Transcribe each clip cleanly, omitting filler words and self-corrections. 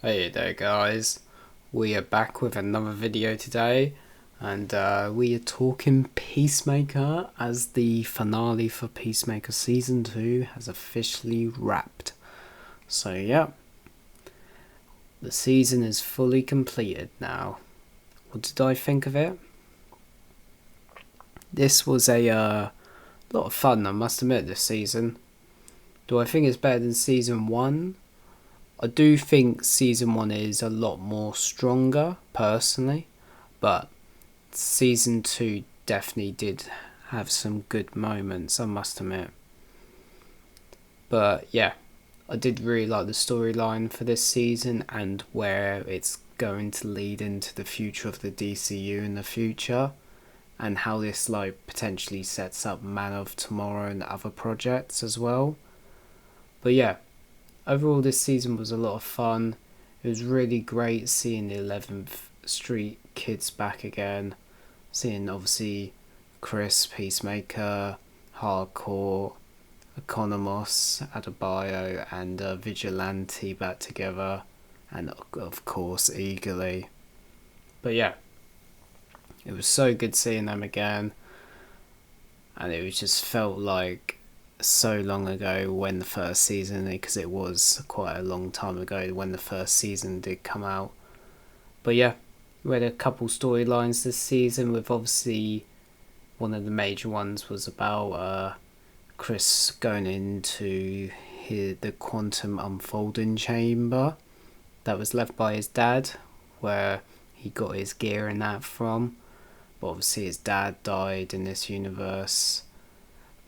Hey there guys, we are back with another video today, and we are talking Peacemaker, as the finale for Peacemaker Season 2 has officially wrapped. So yeah, the season is fully completed now. What did I think of it? This was a lot of fun, I must admit, this season. Do I think it's better than Season 1? I do think Season 1 is a lot more stronger, personally, but Season 2 definitely did have some good moments, I must admit. But yeah, I did really like the storyline for this season and where it's going to lead into the future of the DCU in the future, and how this potentially sets up Man of Tomorrow and other projects as well. But yeah, overall, this season was a lot of fun. It was really great seeing the 11th Street kids back again. Seeing, obviously, Chris, Peacemaker, Hardcore, Economos, Adebayo, and Vigilante back together. And, of course, Eagerly. But yeah, it was so good seeing them again. And it was just felt like so long ago when the first season, because it was quite a long time ago when the first season did come out. But yeah, we had a couple storylines this season, with obviously one of the major ones was about Chris going into the quantum unfolding chamber that was left by his dad, where he got his gear and that from. But obviously his dad died in this universe.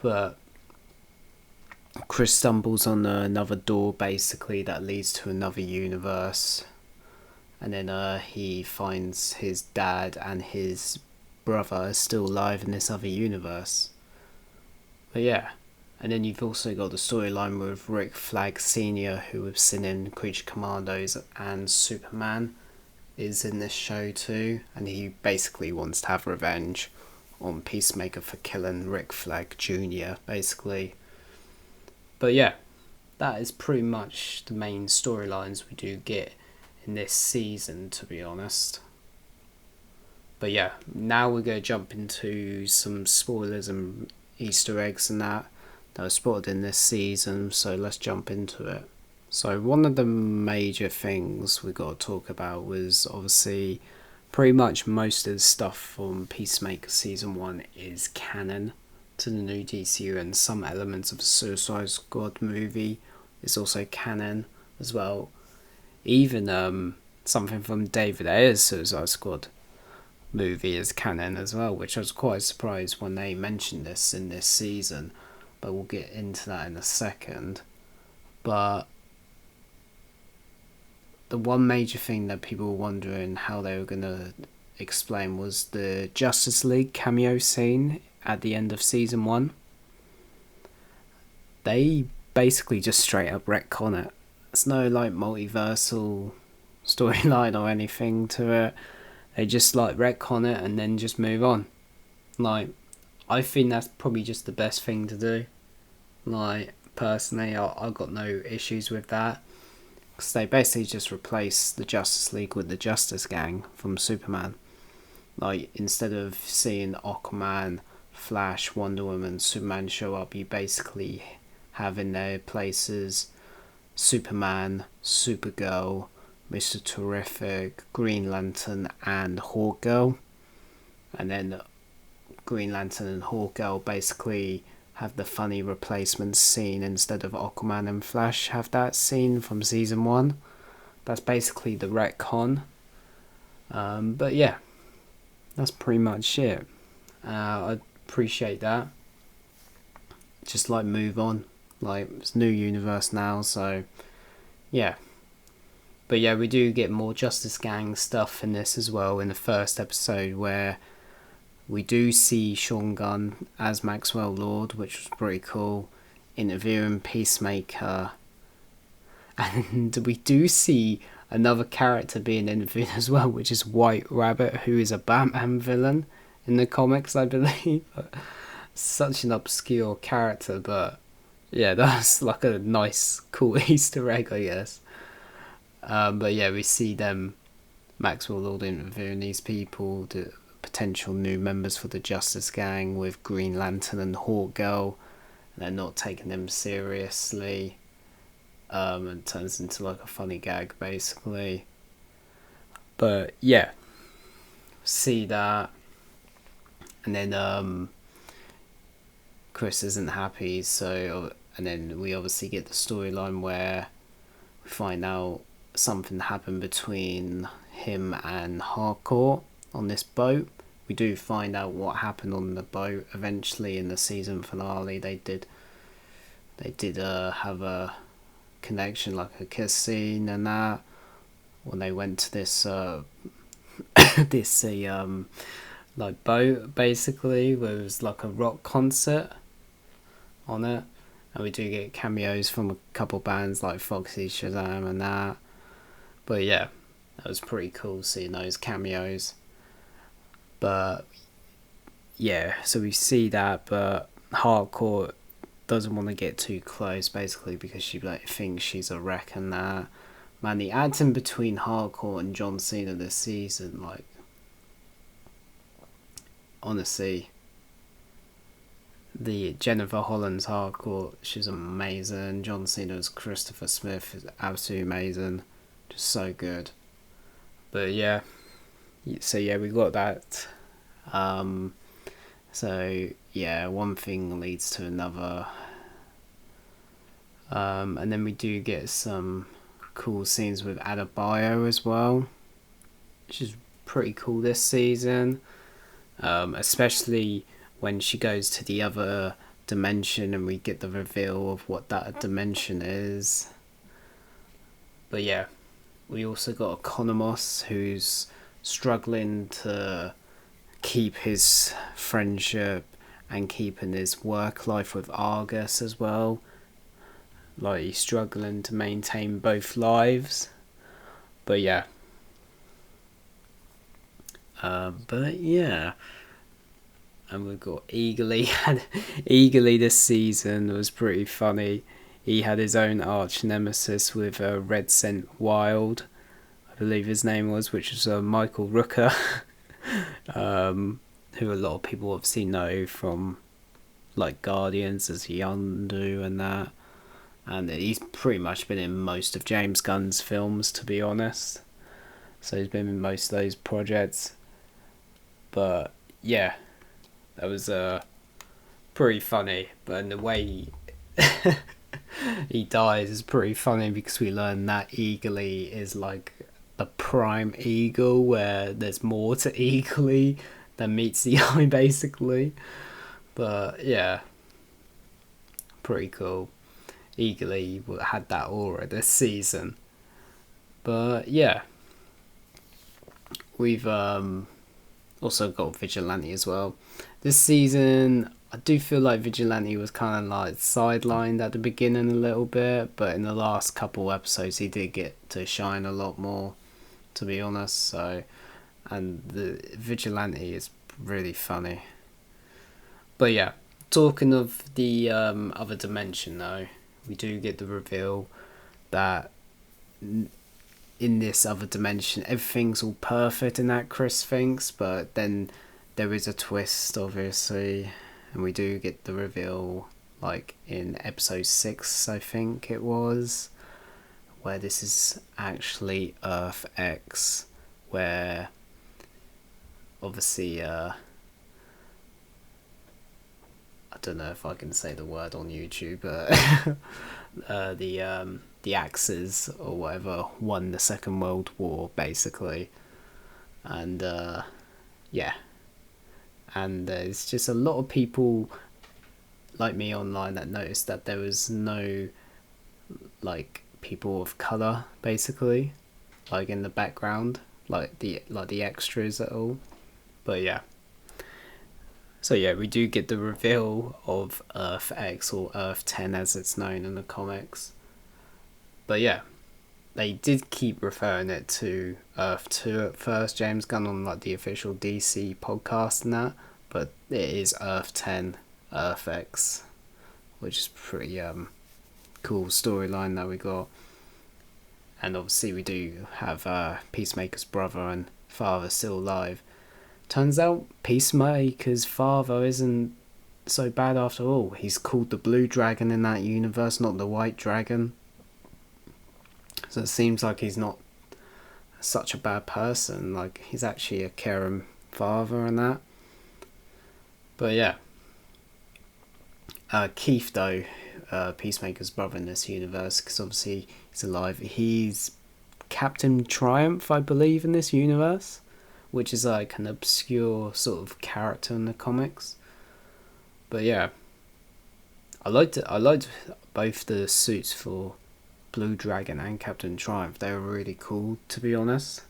But Chris stumbles on another door, basically, that leads to another universe. And then he finds his dad and his brother are still alive in this other universe. But yeah. And then you've also got the storyline with Rick Flag Sr., who was seen in Creature Commandos and Superman, is in this show too. And he basically wants to have revenge on Peacemaker for killing Rick Flag Jr., basically. But yeah, that is pretty much the main storylines we do get in this season, to be honest. But yeah, now we're going to jump into some spoilers and Easter eggs and that are spotted in this season, so let's jump into it. So one of the major things we got to talk about was obviously pretty much most of the stuff from Peacemaker Season 1 is canon to the new DCU, and some elements of the Suicide Squad movie is also canon as well. Even something from David Ayer's Suicide Squad movie is canon as well, which I was quite surprised when they mentioned this in this season, but we'll get into that in a second. But the one major thing that people were wondering how they were going to explain was the Justice League cameo scene at the end of Season 1. They basically just straight up retcon it. There's no multiversal storyline or anything to it. They just retcon it and then just move on. I think that's probably just the best thing to do. Personally, I got no issues with that, because they basically just replace the Justice League with the Justice Gang from Superman. Instead of seeing Aquaman, Flash, Wonder Woman, Superman show up, you basically have in their places Superman, Supergirl, Mr. Terrific, Green Lantern, and Hawkgirl. And then Green Lantern and Hawkgirl basically have the funny replacement scene instead of Aquaman and Flash have that scene from Season 1. That's basically the retcon. But yeah, that's pretty much it. I appreciate that. Just move on. It's new universe now, so yeah. But yeah, we do get more Justice Gang stuff in this as well in the first episode, where we do see Sean Gunn as Maxwell Lord, which was pretty cool, interviewing Peacemaker. And we do see another character being interviewed as well, which is White Rabbit, who is a Batman villain in the comics, I believe. Such an obscure character, but yeah, that's a nice, cool Easter egg, I guess. But yeah, we see them, Maxwell Lord interviewing these people, the potential new members for the Justice Gang with Green Lantern and Hawk Girl. And they're not taking them seriously. And it turns into like a funny gag basically. But yeah, see that. And then Chris isn't happy, so, and then we obviously get the storyline where we find out something happened between him and Harcourt on this boat. We do find out what happened on the boat eventually in the season finale. They did have a connection, like a kiss scene and that, when they went to this like boat basically, where it was like a rock concert on it, and we do get cameos from a couple bands like Foxy Shazam and that. But yeah, that was pretty cool seeing those cameos. But yeah, so we see that, but Harcourt doesn't want to get too close basically because she like thinks she's a wreck and that. Man, the acting between Harcourt and John Cena this season, like, honestly, the Jennifer Holland's Harcourt, she's amazing. John Cena's Christopher Smith is absolutely amazing, just so good. But yeah, so yeah, we got that. So yeah, one thing leads to another. And then we do get some cool scenes with Adebayo as well, which is pretty cool this season. Especially when she goes to the other dimension and we get the reveal of what that dimension is. But yeah, we also got Economos, who's struggling to keep his friendship and keeping his work life with Argus as well. Like, he's struggling to maintain both lives. But yeah. But yeah. And we've got Eagerly. Eagerly this season was pretty funny. He had his own arch nemesis with Red Scent Wild, I believe his name was, which was Michael Rooker. Who a lot of people obviously know from like Guardians as Yondu and that. And he's pretty much been in most of James Gunn's films, to be honest. So he's been in most of those projects. But yeah, that was pretty funny. But in the way he dies is pretty funny because we learn that Eagerly is like the prime eagle, where there's more to Eagerly than meets the eye, basically. But yeah, pretty cool. Eagerly had that aura this season. But yeah, we've also got Vigilante as well. This season, I do feel like Vigilante was kind of like sidelined at the beginning a little bit, but in the last couple episodes he did get to shine a lot more, to be honest. So, and the Vigilante is really funny. But yeah, talking of the other dimension though, we do get the reveal that in this other dimension everything's all perfect in that Chris thinks, but then there is a twist obviously, and we do get the reveal like in episode 6 I think it was, where this is actually Earth X, where obviously I don't know if I can say the word on YouTube, but the Axis or whatever won the Second World War basically, and yeah, and there's just a lot of people like me online that noticed that there was no like people of color basically, like in the background, like the extras at all. But yeah. So yeah, we do get the reveal of Earth X, or Earth 10 as it's known in the comics. But yeah, they did keep referring it to Earth 2 at first, James Gunn, on like the official DC podcast and that, but it is Earth 10, Earth X, which is pretty cool storyline that we got. and obviously we do have Peacemaker's brother and father still alive. Turns out Peacemaker's father isn't so bad after all. He's called the Blue Dragon in that universe, not the White Dragon. So it seems like he's not such a bad person. Like, he's actually a caring father and that. But yeah. Keith, though, Peacemaker's brother in this universe, because obviously he's alive. He's Captain Triumph, I believe, in this universe, which is like an obscure sort of character in the comics. But yeah, I liked both the suits for Blue Dragon and Captain Triumph. They were really cool, to be honest.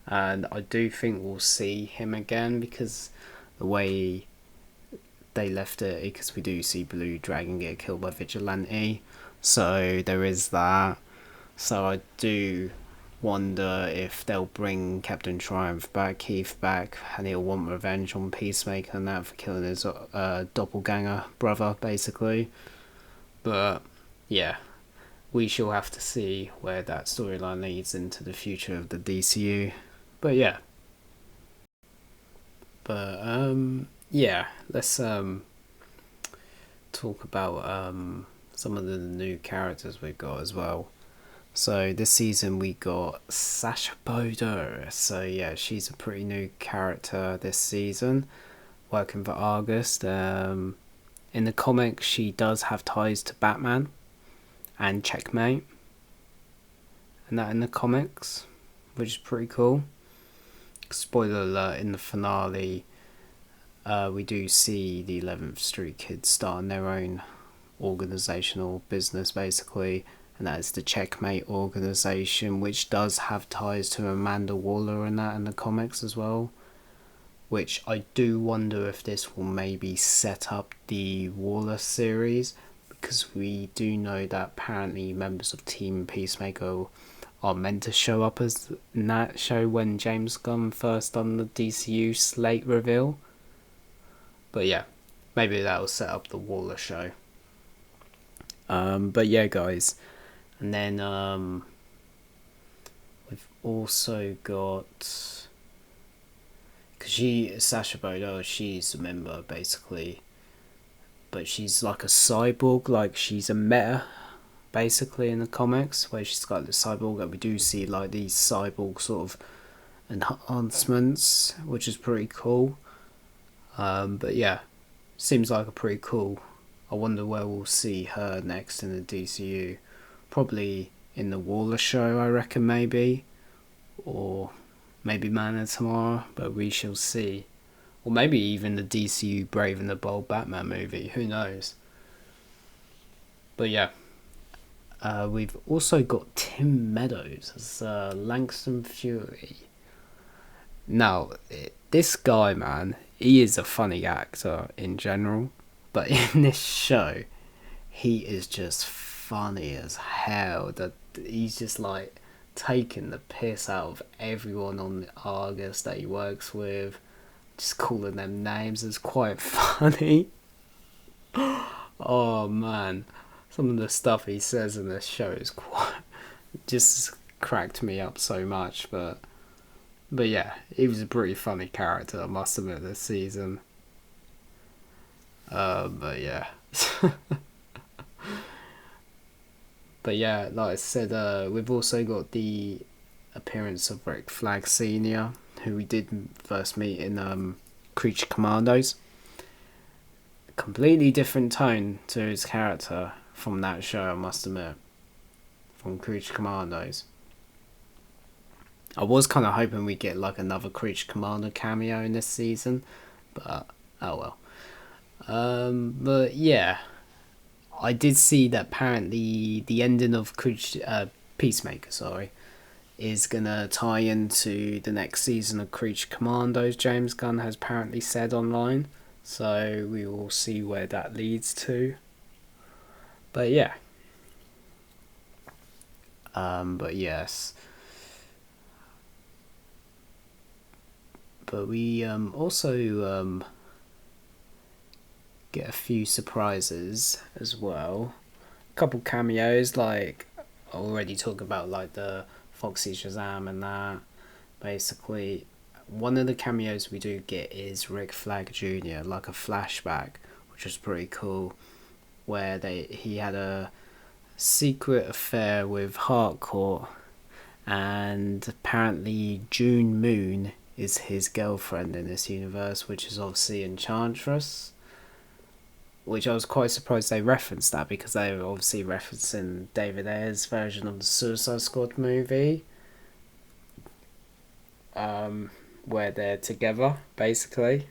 And I do think we'll see him again, because the way they left it, because we do see Blue Dragon get killed by Vigilante, so there is that. So I do wonder if they'll bring Captain Triumph back, Keith back, and he'll want revenge on Peacemaker and that for killing his doppelganger brother, basically. But yeah, we shall have to see where that storyline leads into the future of the DCU. But yeah. But yeah, let's talk about some of the new characters we've got as well. So this season we got Sasha Bodo. So yeah, she's a pretty new character this season, working for Argus. In the comics, she does have ties to Batman and Checkmate, and that in the comics, which is pretty cool. Spoiler alert, in the finale, we do see the 11th Street Kids starting their own organisational business, basically, and that is the Checkmate organisation, which does have ties to Amanda Waller and that in the comics as well, which I do wonder if this will maybe set up the Waller series, because we do know that apparently members of Team Peacemaker are meant to show up as in that show when James Gunn first done the DCU slate reveal. But yeah, maybe that will set up the Waller show. But yeah, guys, and then we've also got, because Sasha Bodo, she's a member basically, but she's like a cyborg, like she's a meta basically in the comics, where she's got the cyborg, and we do see like these cyborg sort of enhancements, which is pretty cool. But yeah, seems like a pretty cool. I wonder where we'll see her next in the DCU. Probably in the Waller show, I reckon, maybe, or maybe Man of Tomorrow, but we shall see. Or maybe even the DCU Brave and the Bold Batman movie, who knows. But yeah, we've also got Tim Meadows as Langston Fury. Now, this guy, man, he is a funny actor in general, but in this show, he is just funny as hell. That he's just like taking the piss out of everyone on the Argus that he works with, just calling them names. Is quite funny. Oh man, some of the stuff he says in this show is quite just cracked me up so much. But yeah, he was a pretty funny character, I must admit, this season. But yeah. But yeah, like I said, we've also got the appearance of Rick Flag Sr., who we did first meet in Creature Commandos. Completely different tone to his character from that show, I must admit, from Creature Commandos. I was kind of hoping we'd get like another Creature Commando cameo in this season, but oh well. But yeah, I did see that apparently the ending of Peacemaker, is gonna tie into the next season of Creature Commandos. James Gunn has apparently said online, so we will see where that leads to. But yeah. But yes. But we also get a few surprises as well. A couple cameos, like already talk about like the Foxy Shazam and that. Basically, one of the cameos we do get is Rick Flag Jr., like a flashback, which is pretty cool, where he had a secret affair with Harcourt, and apparently June Moon is his girlfriend in this universe, which is obviously Enchantress. Which I was quite surprised they referenced that, because they were obviously referencing David Ayer's version of the Suicide Squad movie, where they're together, basically.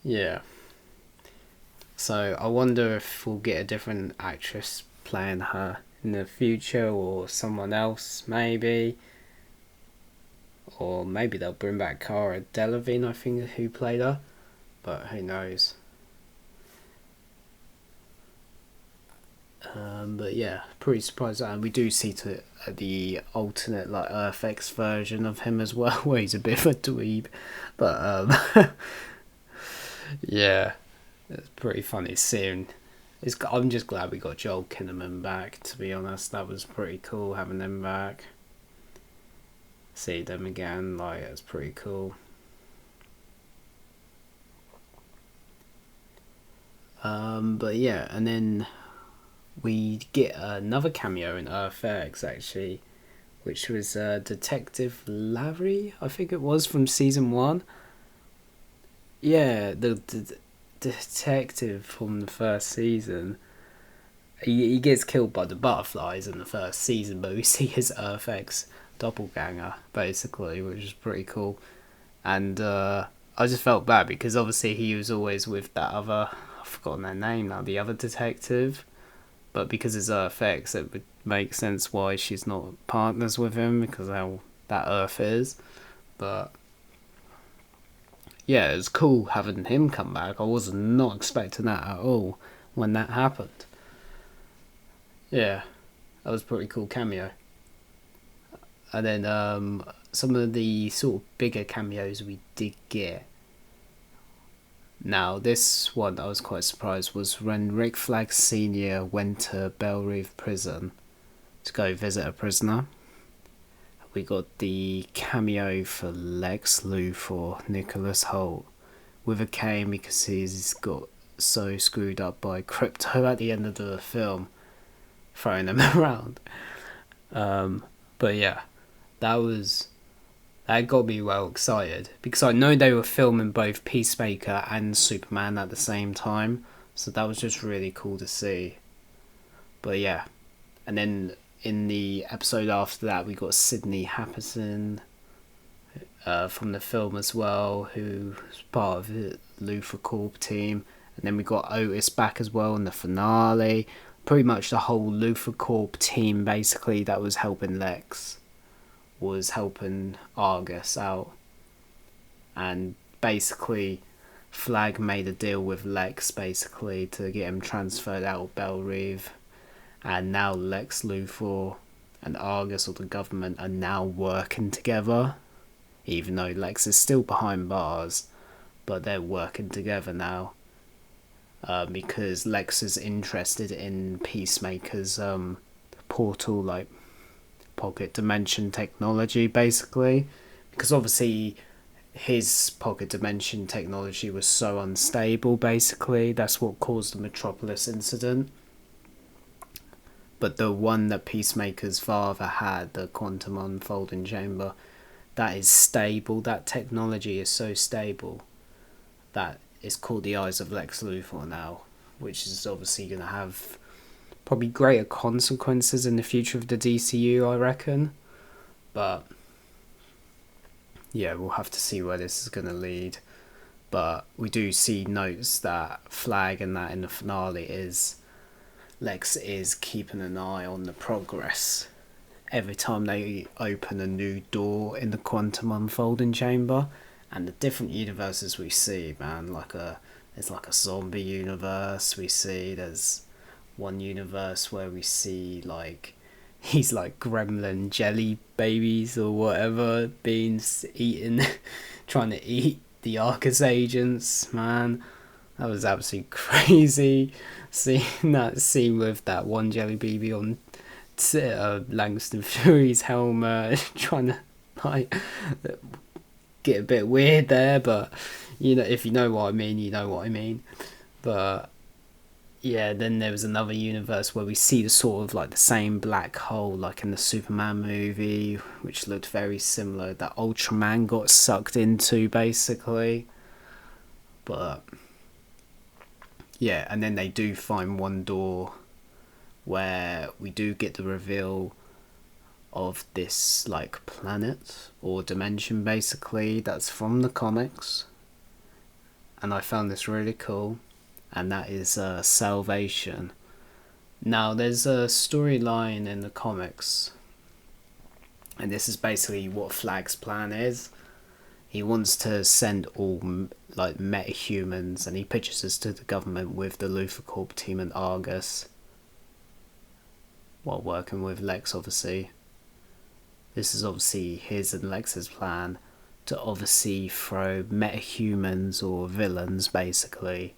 Yeah. So I wonder if we'll get a different actress playing her in the future, or someone else, maybe. Or maybe they'll bring back Cara Delevingne, I think, who played her. But who knows. But yeah, pretty surprised. And we do see the alternate like Earth X version of him as well, where he's a bit of a dweeb. But yeah, it's pretty funny seeing. I'm just glad we got Joel Kinnaman back, to be honest. That was pretty cool having them back. See them again, like, it's pretty cool. But yeah, and then we get another cameo in Earth X, actually, which was Detective Larry, I think it was, from season 1. Yeah, the detective from the first season. He gets killed by the butterflies in the first season, but we see his Earth X doppelganger, basically, which is pretty cool. And I just felt bad, because obviously he was always with that other, I've forgotten their name now, the other detective. But because it's Earth X, it would make sense why she's not partners with him, because how that Earth is. But yeah, it's cool having him come back. I was not expecting that at all when that happened. Yeah, that was a pretty cool cameo. And then some of the sort of bigger cameos we did get. Now, this one I was quite surprised was when Rick Flag Sr. went to Bellerive Prison to go visit a prisoner. We got the cameo for Lex Luthor, Nicholas Hoult, with a cane, because he's got so screwed up by crypto at the end of the film, throwing them around. But yeah, that got me well excited, because I know they were filming both Peacemaker and Superman at the same time, so that was just really cool to see. But yeah, and then in the episode after that, we got Sidney Happerson from the film as well, who was part of the Luthor Corp team. And then we got Otis back as well in the finale. Pretty much the whole Luthor Corp team, basically, that was helping Lex, was helping Argus out. And basically, Flag made a deal with Lex, basically, to get him transferred out of Bellerive. And now Lex Luthor and Argus, or the government, are now working together. Even though Lex is still behind bars, but they're working together now. Because Lex is interested in Peacemaker's portal, like, pocket dimension technology, basically. Because obviously his pocket dimension technology was so unstable, basically. That's what caused the Metropolis incident. But the one that Peacemaker's father had, the quantum unfolding chamber, that is stable. That technology is so stable that it's called the Eyes of Lex Luthor now, which is obviously going to have probably greater consequences in the future of the DCU, I reckon. But yeah, we'll have to see where this is going to lead. But we do see notes that Flag and that in the finale is Lex is keeping an eye on the progress every time they open a new door in the quantum unfolding chamber. And the different universes we see, man, there's like a zombie universe we see. There's one universe where we see like he's like gremlin jelly babies or whatever being eaten, trying to eat the Arcus agents, man. That was absolutely crazy. Seeing that scene with that one Jelly Baby on Langston Fury's helmet, trying to like get a bit weird there, but if you know what I mean, you know what I mean. But yeah, then there was another universe where we see the sort of like the same black hole like in the Superman movie, which looked very similar, that Ultraman got sucked into basically. But yeah, and then they do find one door where we do get the reveal of this like planet or dimension basically that's from the comics, and I found this really cool, and that is Salvation. Now there's a storyline in the comics, and this is basically what Flag's plan is. He wants to send all like metahumans, and he pitches this to the government with the Luthor Corp team and Argus, while working with Lex obviously. This is obviously his and Lex's plan to obviously throw metahumans or villains basically,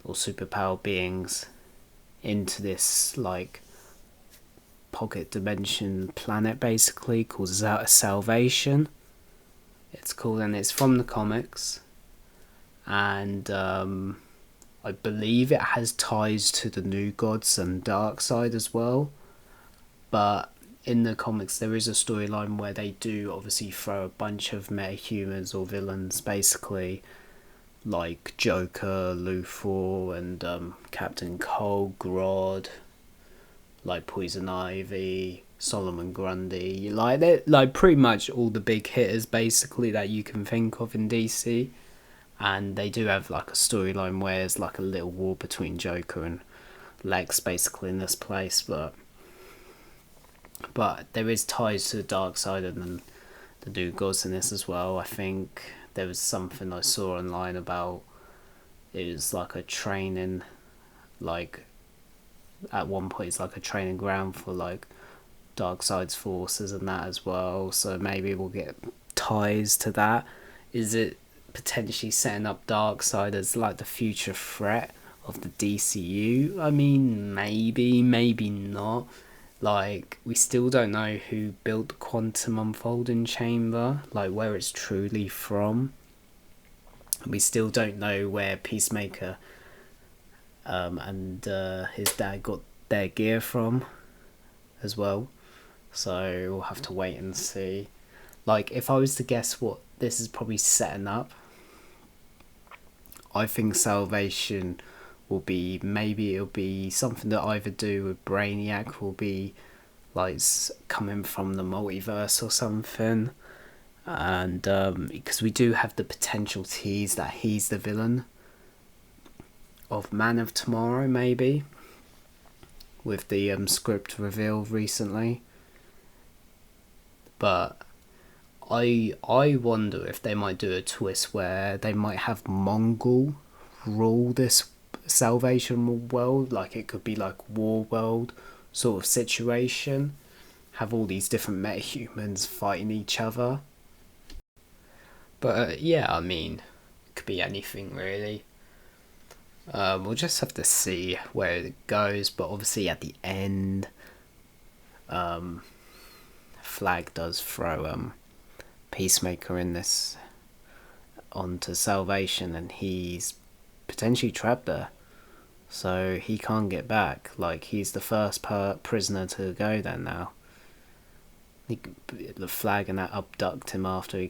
or superpower beings, into this like pocket dimension planet basically, causes out a Salvation. It's cool, and it's from the comics, and I believe it has ties to the New Gods and Darkseid as well. But in the comics there is a storyline where they do obviously throw a bunch of metahumans or villains basically, like Joker, Luthor, and Captain Cold, Grodd, like Poison Ivy, Solomon Grundy, like pretty much all the big hitters basically that you can think of in DC. And they do have like a storyline where there's like a little war between Joker and Lex basically in this place, but there is ties to the dark side and the New Gods in this as well. I think there was something I saw online about it was like a training, like at one point it's like a training ground for like Darkseid's forces and that as well, so maybe we'll get ties to that. Is it potentially setting up Darkseid as like the future threat of the DCU? I mean, maybe not. Like, we still don't know who built the Quantum Unfolding Chamber, like where it's truly from. We still don't know where Peacemaker and his dad got their gear from as well. So we'll have to wait and see. Like, if I was to guess what this is probably setting up, I think Salvation will be, maybe it'll be something that either do with Brainiac, will be like coming from the multiverse or something. And because we do have the potential tease that he's the villain of Man of Tomorrow, maybe, with the script revealed recently. But I wonder if they might do a twist where they might have Mongol rule this Salvation world, like it could be like War World sort of situation, have all these different metahumans fighting each other. But yeah, I mean, it could be anything really. We'll just have to see where it goes, but obviously at the end, Flag does throw Peacemaker in this onto Salvation, and he's potentially trapped there, so he can't get back. Like, he's the first prisoner to go there now. The Flag and that abduct him after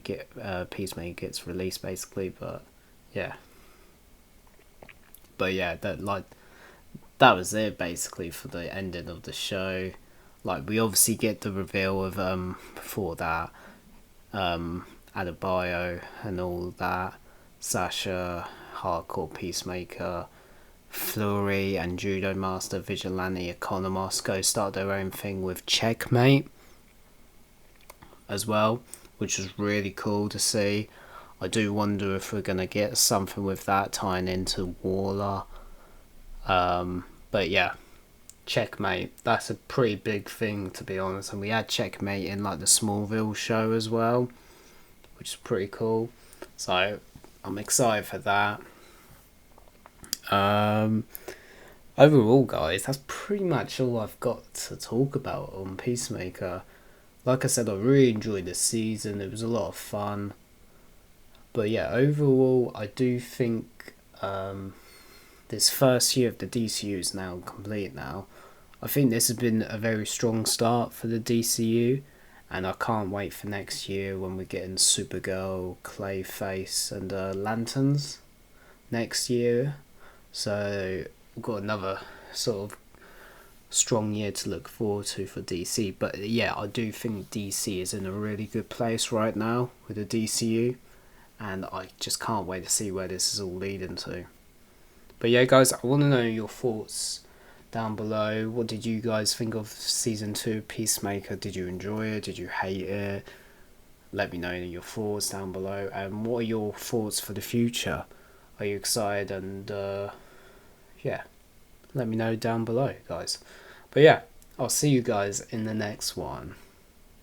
Peacemaker gets released basically. But yeah, that was it basically for the ending of the show. Like, we obviously get the reveal of before that, Adebayo and all that, Sasha, Hardcore Peacemaker, Fleury and Judo Master Vigilante Economos go start their own thing with Checkmate as well, which was really cool to see. I do wonder if we're going to get something with that tying into Waller. But yeah, Checkmate, that's a pretty big thing to be honest, and we had Checkmate in like the Smallville show as well, which is pretty cool, so I'm excited for that. Um, Overall, guys, that's pretty much all I've got to talk about on Peacemaker. Like I said, I really enjoyed this season. It was a lot of fun. But yeah, overall, I do think this first year of the DCU is now complete now. I think this has been a very strong start for the DCU, and I can't wait for next year when we're getting Supergirl, Clayface, and Lanterns next year. So we've got another sort of strong year to look forward to for DC. But yeah, I do think DC is in a really good place right now with the DCU, and I just can't wait to see where this is all leading to. But yeah, guys, I want to know your thoughts down below. What did you guys think of season 2 Peacemaker? Did you enjoy it? Did you hate it? Let me know your thoughts down below. And what are your thoughts for the future? Are you excited? And yeah, let me know down below, guys. But yeah, I'll see you guys in the next one.